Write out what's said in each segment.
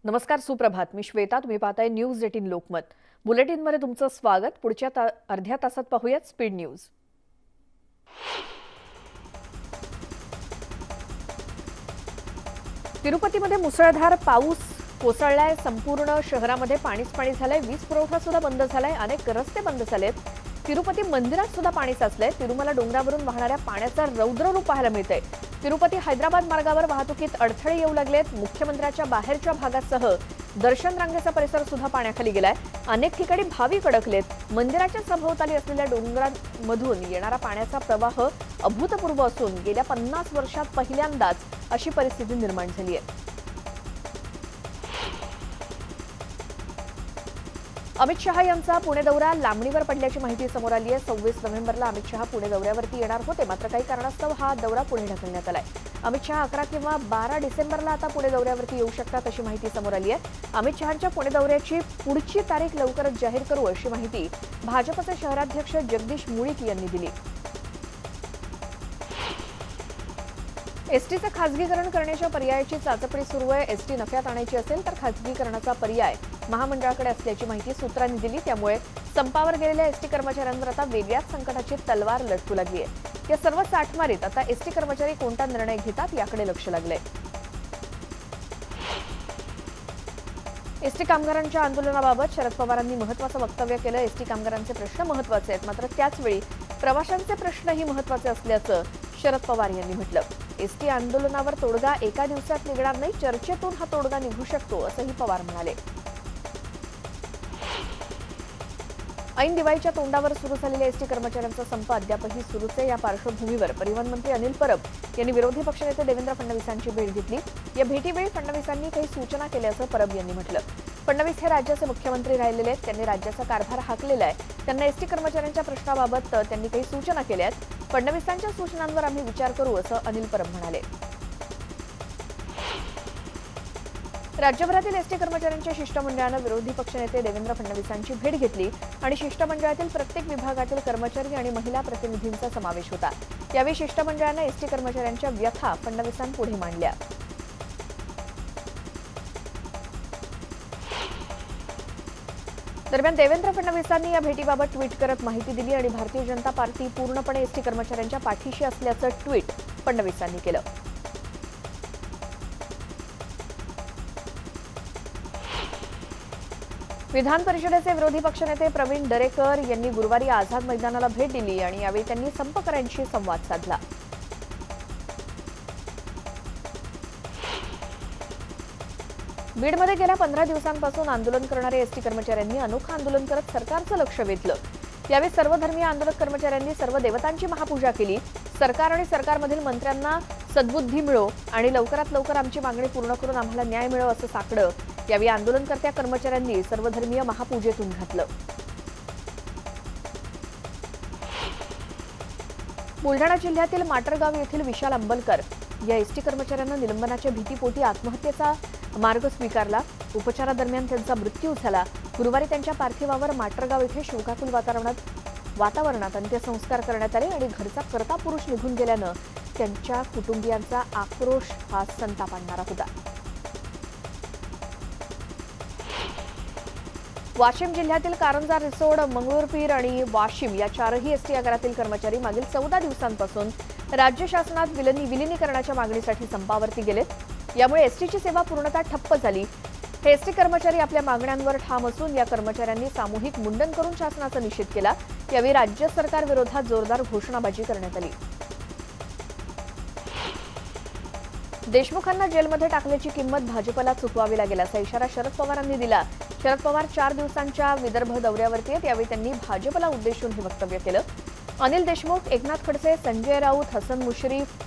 नमस्कार, सुप्रभात. मी श्वेता. तुम्ही पाहताय न्यूज 18 लोकमत. बुलेटिनमध्ये तुमचं स्वागत. पुढच्या अर्ध्या तासात पाहूयात स्पीड न्यूज. तिरुपतीमध्ये मुसळधार पाऊस कोसळलाय. संपूर्ण शहरामध्ये पाणीच पाणी झालंय. वीज पुरवठा सुद्धा बंद झालाय. अनेक रस्ते बंद झालेत. तिरुपती मंदिरात सुद्धा पाणी साचलंय. तिरुमला डोंगरावरून वाहणाऱ्या पाण्याचा रौद्र रूप पाहायला मिळतंय. तिरुपती हैदराबाद मार्गावर वाहतुकीत अडथळे येऊ लागलेत. मुख्यमंत्र्याच्या बाहेरच्या भागासह दर्शन रांगेचा परिसर सुद्धा पाण्याखाली गेलाय. अनेक ठिकाणी भाविक अडकलेत. मंदिराच्या सभोवताली असलेल्या डोंगरांमधून येणारा पाण्याचा प्रवाह अभूतपूर्व असून गेल्या 50 वर्षात पहिल्यांदाच अशी परिस्थिती निर्माण झाली आहे. अमित शहा यांचा पुणे दौरा लांबणीवर पडल्याची माहिती समोर आली आहे. 26 नोव्हेंबरला अमित शहा पुणे दौऱ्यावरती येणार होते, मात्र काही कारणास्तव हा दौरा पुढे ढकलण्यात आलाय. अमित शहा 11 किंवा 12 डिसेंबरला आता पुणे दौऱ्यावरती येऊ शकतात अशी माहिती समोर आली आहे. अमित शहांच्या पुणे दौऱ्याची पुढची तारीख लवकरच जाहीर करू अशी माहिती भाजपचे शहराध्यक्ष जगदीश मुळीक यांनी दिली. एसटीचं खासगीकरण करण्याच्या पर्यायाची चाचपणी सुरू आहे. एसटी नफ्यात आणायची असेल तर खासगीकरणाचा पर्याय महामंडळाकडे असल्याची माहिती सूत्रांनी दिली. त्यामुळे संपावर गेलेल्या एसटी कर्मचाऱ्यांवर आता वेगळ्याच संकटाची तलवार लटकू लागली आहे. या सर्व साठमारीत आता एसटी कर्मचारी कोणता निर्णय घेतात याकडे लक्ष लागलंय. एसटी कामगारांच्या आंदोलनाबाबत शरद पवारांनी महत्त्वाचं वक्तव्य केलं. एसटी कामगारांचे प्रश्न महत्त्वाचे आहेत, मात्र त्याचवेळी प्रवाशांचे प्रश्नही महत्त्वाचे असल्याचं शरद पवार यांनी म्हटलं. एसटी आंदोलनावर तोडगा एका दिवसात निघणार नाही, चर्चेतून हा तोडगा निघू शकतो असंही पवार म्हणाले. ऐन दिवाळीच्या तोंडावर सुरू झालेल्या एसटी कर्मचाऱ्यांचा संप अद्यापही सुरूच आहे. या पार्श्वभूमीवर परिवहन मंत्री अनिल परब यांनी विरोधी पक्षनेते देवेंद्र फडणवीसांची भेट घेतली. या भेटीवेळी फडणवीसांनी काही सूचना केल्याचं परब यांनी म्हटलं. फडणवीस हे राज्याचे मुख्यमंत्री राहिलेले आहेत. त्यांनी राज्याचा कारभार हाकलेला आहे. त्यांना एसटी कर्मचाऱ्यांच्या प्रश्नाबाबत त्यांनी काही सूचना केल्या आहेत. फडणवीसांच्या सूचनांवर आम्ही विचार करू असं अनिल परब म्हणाले. राज्यभरातील एसटी कर्मचाऱ्यांच्या शिष्टमंडळानं विरोधी पक्षनेते देवेंद्र फडणवीसांची भेट घेतली आणि शिष्टमंडळातील प्रत्येक विभागातील कर्मचारी आणि महिला प्रतिनिधींचा समावेश होता. यावेळी शिष्टमंडळानं एसटी कर्मचाऱ्यांच्या व्यथा फडणवीसांपुढे मांडल्या. दरम्यान देवेंद्र फडणवीसांनी या भेटीबाबत ट्विट करत माहिती दिली आणि भारतीय जनता पार्टी पूर्णपणे एसटी कर्मचाऱ्यांच्या पाठीशी असल्याचं ट्विट फडणवीसांनी केलं. विधान परिषदेचे विरोधी पक्षनेते प्रवीण दरेकर यांनी गुरुवारी आझाद मैदानाला भेट दिली आणि यावेळी त्यांनी संपकऱ्यांशी संवाद साधला. बीडमध्ये गेल्या 15 दिवसांपासून आंदोलन करणारे एसटी कर्मचाऱ्यांनी अनोखं आंदोलन करत सरकारचं लक्ष वेधलं. यावेळी सर्वधर्मीय आंदोलक कर्मचाऱ्यांनी सर्व देवतांची महापूजा केली. सरकार आणि सरकारमधील मंत्र्यांना सद्बुद्धी मिळो आणि लवकरात लवकर आमची मागणी पूर्ण करून आम्हाला न्याय मिळो असं साकडं यावेळी आंदोलनकर्त्या कर्मचाऱ्यांनी सर्वधर्मीय महापूजेतून घातलं. बुलढाणा जिल्ह्यातील माटरगाव येथील विशाल अंबलकर या एसटी कर्मचाऱ्यांना निलंबनाच्या भीतीपोटी आत्महत्येचा मार्ग स्वीकारला. उपचारादरम्यान त्यांचा मृत्यू झाला. गुरुवारी त्यांच्या पार्थिवावर माटरगाव येथे शोकाकुल वातावरणात अंत्यसंस्कार करण्यात आले आणि घरचा कर्ता पुरुष निघून गेल्यानं त्यांच्या कुटुंबियांचा आक्रोश हा संताप आणणारा होता. वाशिम जिल्ह्यातील कारंजा, रिसोड, मंगळूरपीर आणि वाशिम या चारही एसटी आगारातील कर्मचारी मागील 14 दिवसांपासून राज्य शासनात विलिनीकरणाच्या मागणीसाठी संपावरती गेलेत. यामुळे एसटीची सेवा पूर्णतः ठप्प झाली. हे एसटी कर्मचारी आपल्या मागण्यांवर ठाम असून या कर्मचाऱ्यांनी सामूहिक मुंडन करून शासनाचा निषेध केला. यावेळी राज्य सरकार विरोधात जोरदार घोषणाबाजी करण्यात आली. देशमुखांना जेलमध्ये टाकण्याची किंमत भाजपला चुकवावी लागेल असा इशारा शरद पवारांनी दिला. शरद पवार 4 दिवसांच्या विदर्भ दौऱ्यावरती आहेत. यावेळी त्यांनी भाजपला उद्देशून हे वक्तव्य केलं. अनिल देशमुख, एकनाथ खडसे, संजय राऊत, हसन मुश्रीफ,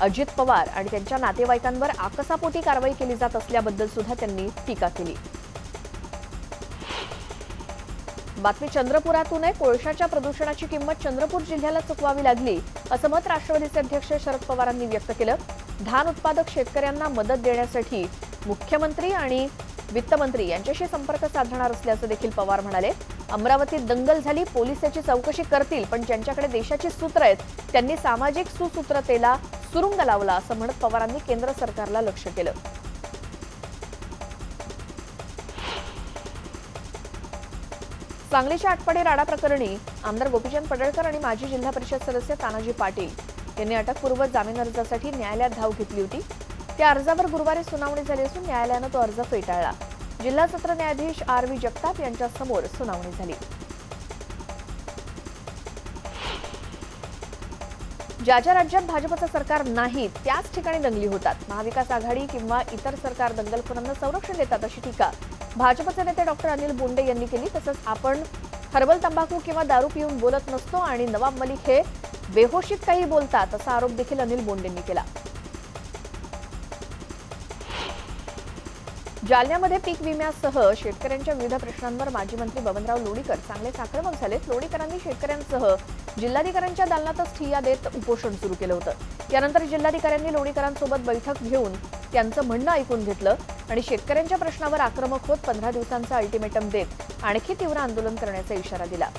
अजित पवार आणि त्यांच्या नातेवाईकांवर आकसापोटी कारवाई केली जात असल्याबद्दल सुद्धा त्यांनी टीका केली. बातमी चंद्रपुरातून आहे. कोळशाच्या प्रदूषणाची किंमत चंद्रपूर जिल्ह्याला चुकवावी लागली असं मत राष्ट्रवादीचे अध्यक्ष शरद पवारांनी व्यक्त केलं. धान उत्पादक शेतकऱ्यांना मदत देण्यासाठी मुख्यमंत्री आणि वित्तमंत्री यांच्याशी संपर्क साधणार असल्याचं देखील पवार म्हणाले. अमरावतीत दंगल झाली, पोलीस याची चौकशी करतील, पण ज्यांच्याकडे देशाची सूत्र आहेत त्यांनी सामाजिक सुसूत्रतेला सुरुंग लावला असं म्हणत पवारांनी केंद्र सरकारला लक्ष्य केलं. सांगलीच्या आटपाडी राडा प्रकरणी आमदार गोपीचंद पडळकर आणि माजी जिल्हा परिषद सदस्य तानाजी पाटील यांनी अटकपूर्व जामीन अर्जासाठी न्यायालयात धाव घेतली होती। त्या अर्जावर गुरुवारी सुनावणी झाली असून न्यायालयानं तो अर्ज फेटाळला। जिल्हा सत्र न्यायाधीश आर.व्ही. जगताप यांच्या समोर सुनावणी झाली। ज्या ज्या राज्यात भाजपचं सरकार नाही त्याच ठिकाणी दंगली होतात। महाविकास आघाडी किंवा इतर सरकार दंगलखोरांना संरक्षण देतात अशी टीका भाजपचे नेते डॉक्टर अनिल बोंडे यांनी केली। तसंच आपण हर्बल तंबाखू किंवा दारू पिऊन बोलत नसतो आणि नवाब मलिक हे बेहोशीत काही बोलतात असा आरोप देखील अनिल बोंडेंनी केला। जालन्यामध्ये पीक विम्यासह शेतकऱ्यांच्या विविध प्रश्नांवर माजी मंत्री बबनराव लोणीकर चांगलेच आक्रमक झालेत। लोणीकरांनी शेतकऱ्यांसह जिल्हाधिकाऱ्यांच्या दालनातच ठिय्या देत उपोषण सुरू केलं होतं। यानंतर जिल्हाधिकाऱ्यांनी लोणीकरांसोबत बैठक घेऊन त्यांचं म्हणणं ऐकून घेतलं आणि शेतकऱ्यांच्या प्रश्नावर आक्रमक होत 15 दिवसांचा अल्टिमेटम देत आणखी तीव्र आंदोलन करण्याचा इशारा दिला।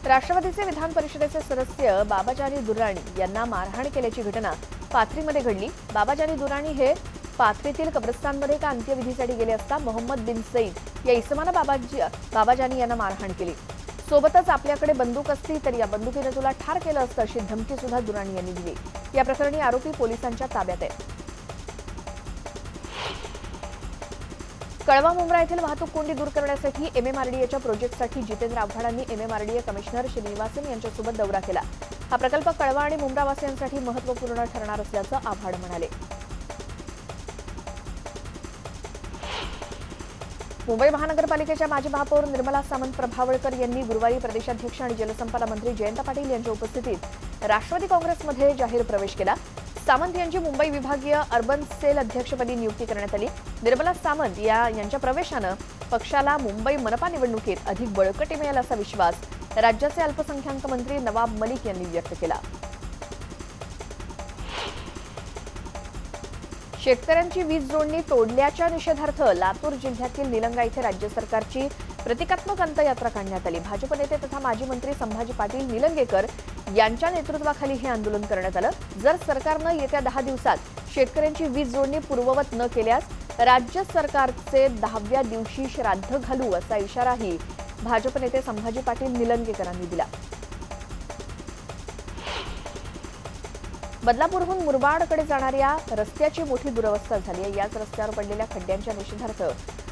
राष्ट्रवादीचे विधान परिषदेचे सदस्य बाबाजानी दुर्राणी यांना मारहाण केल्याची घटना पाथरीमध्ये घडली। बाबाजानी दुर्राणी हे पाथरीतील कब्रस्तानमध्ये एका अंत्यविधीसाठी गेले असता मोहम्मद बिन सईद या इसमानं बाबाजानी यांना मारहाण केली। सोबतच आपल्याकडे बंदूक असती तर या बंदुकीने तुला ठार केलं असतं अशी धमकी सुद्धा दुर्राणी यांनी दिली। या प्रकरणी आरोपी पोलिसांच्या ताब्यात आहे। कळवा मुंब्रा येथील वाहतूक कोंडी दूर करण्यासाठी एमएमआरडीएच्या प्रोजेक्टसाठी जितेंद्र आव्हाडांनी एमएमआरडीए कमिशनर श्रीनिवासन यांच्यासोबत दौरा केला। हा प्रकल्प कळवा आणि मुंब्रावासियांसाठी महत्त्वपूर्ण ठरणार असल्याचं आव्हाड म्हणाले। मुंबई महानगरपालिकेच्या माजी महापौर निर्मला सामंत प्रभावळकर यांनी गुरुवारी प्रदेशाध्यक्ष आणि जलसंपदा मंत्री जयंत पाटील यांच्या उपस्थितीत राष्ट्रवादी काँग्रेसमध्ये जाहीर प्रवेश केला। सामंत यांची मुंबई विभागीय अर्बन सेल अध्यक्षपदी नियुक्ती करण्यात आली। निर्मला सामंत यांच्या प्रवेशानं पक्षाला मुंबई मनपा निवडणुकीत अधिक बळकटी मिळेल असा विश्वास राज्याचे अल्पसंख्याक मंत्री नवाब मलिक यांनी व्यक्त केला। शेतकऱ्यांची वीज जोडणी तोडल्याच्या निषेधार्थ लातूर जिल्ह्यातील निलंगा येथे राज्य सरकारची प्रतिकात्मक अंत्ययात्रा काढण्यात आली। भाजप नेते तथा माजी मंत्री संभाजी पाटील निलंगेकर यांच्या नेतृत्वाखाली हे आंदोलन करण्यात आलं। जर सरकारनं येत्या 10 दिवसात शेतकऱ्यांची वीज जोडणी पूर्ववत न केल्यास राज्य सरकारचे 10व्या दिवशी श्राद्ध घालू असा इशाराही भाजप नेते संभाजी पाटील निलंगेकरांनी दिला। बदलापूरहून मुरबाडकडे जाणाऱ्या रस्त्याची मोठी दुरवस्था झाली आहे। याच रस्त्यावर पडलेल्या खड्ड्यांच्या निषेधार्थ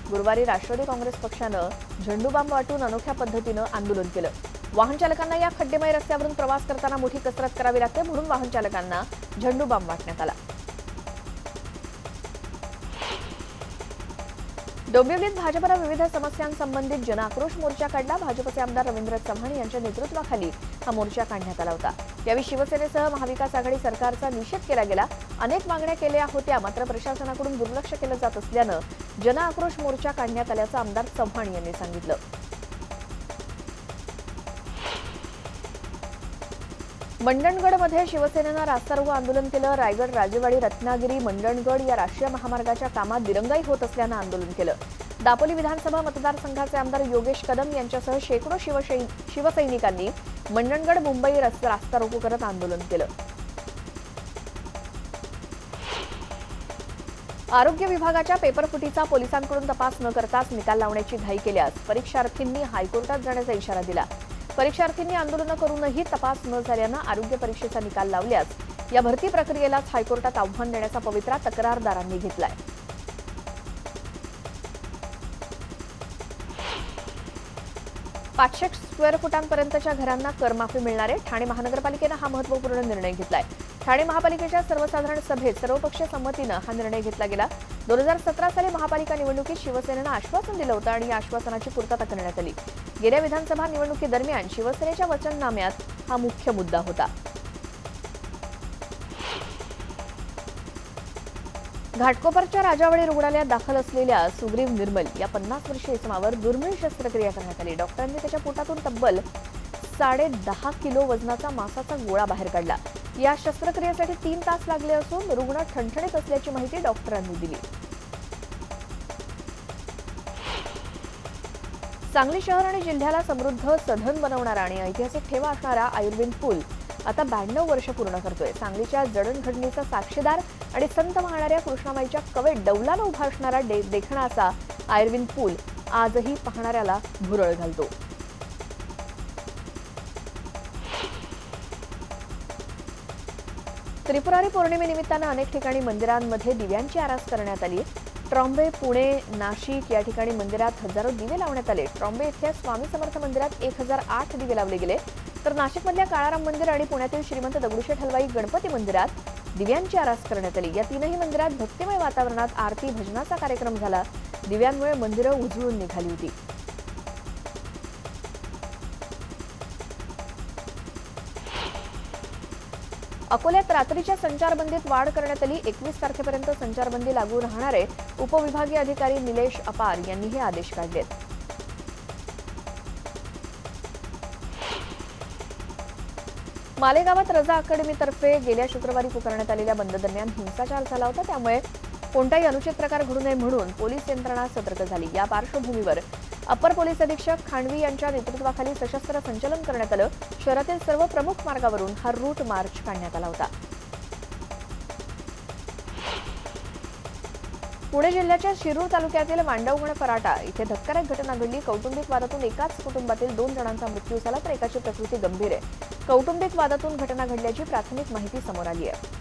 गुरुवारी राष्ट्रवादी काँग्रेस पक्षानं झेंडूबाम वाटून अनोख्या पद्धतीनं आंदोलन केलं। वाहन चालकांना या खड्डेमय रस्त्यावरून प्रवास करताना मोठी कसरत करावी लागते, म्हणून वाहन चालकांना झेंडूबाम वाटण्यात आला। डोंबिवलीत भाजपनं विविध समस्यांसंबंधित जनआक्रोश मोर्चा काढला। भाजपचे आमदार रवींद्र चव्हाण यांच्या नेतृत्वाखाली हा मोर्चा काढण्यात आला होता। यावेळी शिवसेनेसह महाविकास आघाडी सरकारचा निषेध केला गेला। अनेक मागण्या केल्या होत्या, मात्र प्रशासनाकडून दुर्लक्ष केलं जात असल्यानं जनआक्रोश मोर्चा काढण्यात आल्याचं आमदार चव्हाण यांनी सांगितलं। मंडणगडमध्ये शिवसेनेनं रास्तारोको आंदोलन केलं। रायगड राजेवाडी रत्नागिरी मंडणगड या राष्ट्रीय महामार्गाच्या कामात दिरंगाई होत असल्यानं आंदोलन केलं। दापोली विधानसभा मतदारसंघाचे आमदार योगेश कदम यांच्यासह शेकडो शिवसैनिकांनी मंडणगड मुंबई रास्तारोको करत आंदोलन केलं। आरोग्य विभागाच्या पेपरफुटीचा पोलिसांकडून तपास न करताच निकाल लावण्याची घाई केल्यास परीक्षार्थींनी हायकोर्टात जाण्याचा इशारा दिला। परीक्षार्थींनी आंदोलन करूनही तपास न झाल्यानं आरोग्य परीक्षेचा निकाल लावल्यास या भरती प्रक्रियेलाच हायकोर्टात आव्हान देण्याचा पवित्रा तक्रारदारांनी घेतलाय। पाचशे स्क्वेअर फुटांपर्यंतच्या घरांना करमाफी मिळणार आहे। ठाणे महानगरपालिकेनं हा महत्त्वपूर्ण निर्णय घेतलाय। ठाणे महापालिकेच्या सर्वसाधारण सभेत सर्वपक्षीय संमतीनं हा निर्णय घेतला गेला। 2017 साली महापालिका निवडणुकीत शिवसेनेनं आश्वासन दिलं होतं आणि या आश्वासनाची पूर्तता करण्यात आली। गेल्या विधानसभा निवडणुकीदरम्यान शिवसेनेच्या वचननाम्यात हा मुख्य मुद्दा होता। घाटकोपरच्या राजावाडी रुग्णालयात दाखल असलेल्या सुग्रीव निर्मल या 50 वर्षीय इसमावर दुर्मिळ शस्त्रक्रिया करण्यात आली। डॉक्टरांनी त्याच्या पोटातून तब्बल 10.5 किलो वजनाचा मांसाचा गोळा बाहेर काढला। या शस्त्रक्रियेसाठी 3 तास लागले असून रुग्ण ठणठणीत असल्याची माहिती डॉक्टरांनी दिली। सांगली शहर आणि जिल्ह्याला समृद्ध सधन बनवणारा आणि ऐतिहासिक ठेवा असणारा आयुर्विन पूल आता 92 वर्ष पूर्ण करतोय। सांगलीच्या जडणघडणीचा साक्षीदार आणि संत वाहणाऱ्या कृष्णामाईच्या कवेत डौलानं उभा असणारा देखणा असा आयर्विन पूल आजही पाहणाऱ्याला भुरळ घालतो. त्रिपुरारी पौर्णिमेनिमित्तानं अनेक ठिकाणी मंदिरांमध्ये दिव्यांची आरास करण्यात आली. ट्रॉम्बे, पुणे, नाशिक या ठिकाणी मंदिरात हजारो दिवे लावण्यात आले. ट्रॉम्बे इथल्या स्वामी समर्थ मंदिरात 1008 दिवे लावले गेले, तर नाशिकमधल्या काळाराम मंदिर आणि पुण्यातील श्रीमंत दगडूशेठ हलवाई गणपती मंदिरात दिव्यांची आरास करण्यात आली. या तीनही मंदिरात भक्तिमय वातावरणात आरती भजनाचा कार्यक्रम झाला. दिव्यांमुळे मंदिरं उजळून निघाली होती. अकोल्यात रात्रीच्या संचारबंदीत वाढ करण्यात आली. 21 तारखेपर्यंत संचारबंदी लागू राहणार आहे. उपविभागीय अधिकारी निलेश अपार यांनी हे आदेश काढले. मालेगावात रजा अकॅडमीतर्फे गेल्या शुक्रवारी पुकारण्यात आलेल्या बंद दरम्यान हिंसाचार झाला होता. त्यामुळे कोणताही अनुचित प्रकार घडू नये म्हणून पोलीस यंत्रणा सतर्क झाली. या पार्श्वभूमीवर अपर पोलीस अधीक्षक खांडवी यांच्या नेतृत्वाखाली सशस्त्र संचलन करण्यात आलं. शहरातील सर्व प्रमुख मार्गावरून हा रूट मार्च काढण्यात आला होता. पुणे जिल्ह्याच्या शिरूर तालुक्यातील मांडवगण फराटा इथे धक्कादायक घटना घडली. कौटुंबिक वादातून एकाच कुटुंबातील 2 जणांचा मृत्यू झाला, तर एकाची प्रकृती गंभीर आहे. कौटुंबिक वादातून घटना घडल्याची प्राथमिक माहिती समोर आली आहे.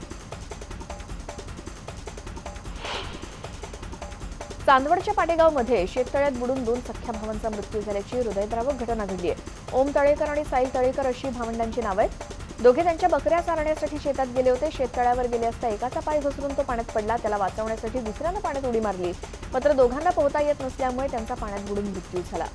चांदवडच्या पाटेगावमध्ये शेततळ्यात बुडून 2 सख्ख्या भावांचा मृत्यू झाल्याची हृदयद्रावक घटना घडली आहे. ओम तळेकर आणि साईल तळेकर अशी भावंडांची नावं आहेत. दोघे त्यांच्या बकऱ्या चारण्यासाठी शेतात गेले होते. शेततळ्यावर गेले असता एकाचा पाय घसरून तो पाण्यात पडला. त्याला वाचवण्यासाठी दुसऱ्यानं पाण्यात उडी मारली, मात्र दोघांना पोहता येत नसल्यामुळे त्यांचा पाण्यात बुडून मृत्यू झाला.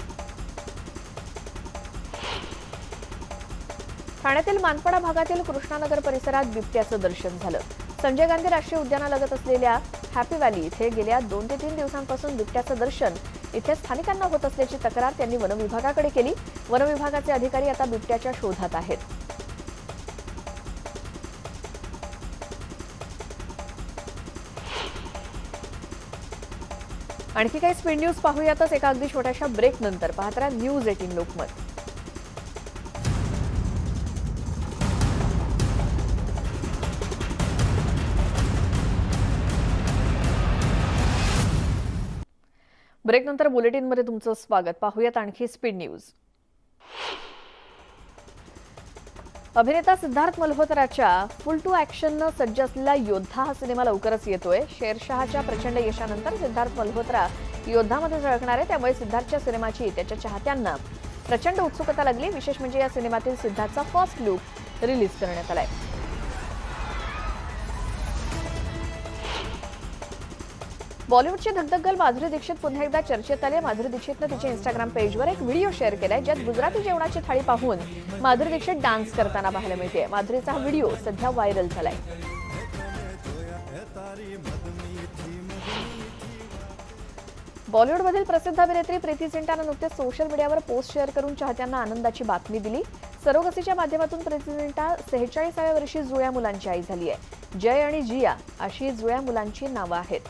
ठाण्यातील मानपाडा भागातील कृष्णानगर परिसरात बिबट्याचं दर्शन झालं. संजय गांधी राष्ट्रीय उद्यानालगत असलेल्या हॅपी व्हॅली इथे गेल्या 2 ते 3 दिवसांपासून बिबट्याचं दर्शन इथे स्थानिकांना होत असल्याची तक्रार त्यांनी वनविभागाकडे केली. वनविभागाचे अधिकारी आता बिबट्याच्या शोधात आहेत. आणखी काही स्पीड न्यूज पाहूयातच एका अगदी छोट्याशा ब्रेक नंतर. पाहत राहा न्यूज 18 लोकमत. ब्रेक नंतर बुलेटिनमध्ये तुमचं स्वागत. पाहूयात आणखी स्पीड न्यूज. अभिनेता सिद्धार्थ मल्होत्राच्या फुल टू ॲक्शननं सज्ज असलेला योद्धा हा सिनेमा लवकरच येतोय. शेरशहाच्या प्रचंड यशानंतर सिद्धार्थ मल्होत्रा योद्धामध्ये झळकणार आहे. त्यामुळे सिद्धार्थच्या सिनेमाची त्याच्या चाहत्यांना प्रचंड उत्सुकता लागली. विशेष म्हणजे या सिनेमातील सिद्धार्थचा फर्स्ट लुक रिलीज करण्यात आलाय. बॉलिवूडची धगधग माधुरी दीक्षित पुन्हा एकदा चर्चेत आली. माधुरी दीक्षितनं तिच्या इंस्टाग्राम पेजवर एक व्हिडिओ शेअर केलाय, ज्यात गुजराती जेवणाची थाळी पाहून माधुरी दीक्षित डान्स करताना पाहायला मिळते. माधुरीचा हा व्हिडिओ सध्या व्हायरल झालाय. बॉलिवूडमधील प्रसिद्ध अभिनेत्री प्रीती झिंटानं नुकतेच सोशल मीडियावर पोस्ट शेअर करून चाहत्यांना आनंदाची बातमी दिली. सरोगसीच्या माध्यमातून प्रीती झिंटा 46व्या वर्षी जुळ्या मुलांची आई झाली आहे. जय आणि जिया अशी जुळ्या मुलांची नावं आहेत.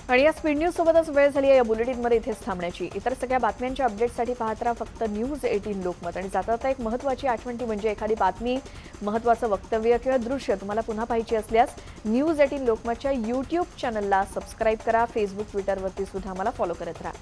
आणि या स्पीड न्यूज सोबतच वेळ झाली आहे या बुलेटिनमध्ये इथेच थांबण्याची. इतर सगळ्या बातम्यांच्या अपडेटसाठी पाहत राहा फक्त न्यूज 18 लोकमत. आणि जाता एक महत्त्वाची आठवण ती म्हणजे एखादी बातमी, महत्त्वाचं वक्तव्य किंवा दृश्य तुम्हाला पुन्हा पाहायची असल्यास न्यूज 18 लोकमतच्या YouTube चॅनलला सबस्क्राईब करा. फेसबुक, ट्विटरवरती सुद्धा आम्हाला फॉलो करत राहा.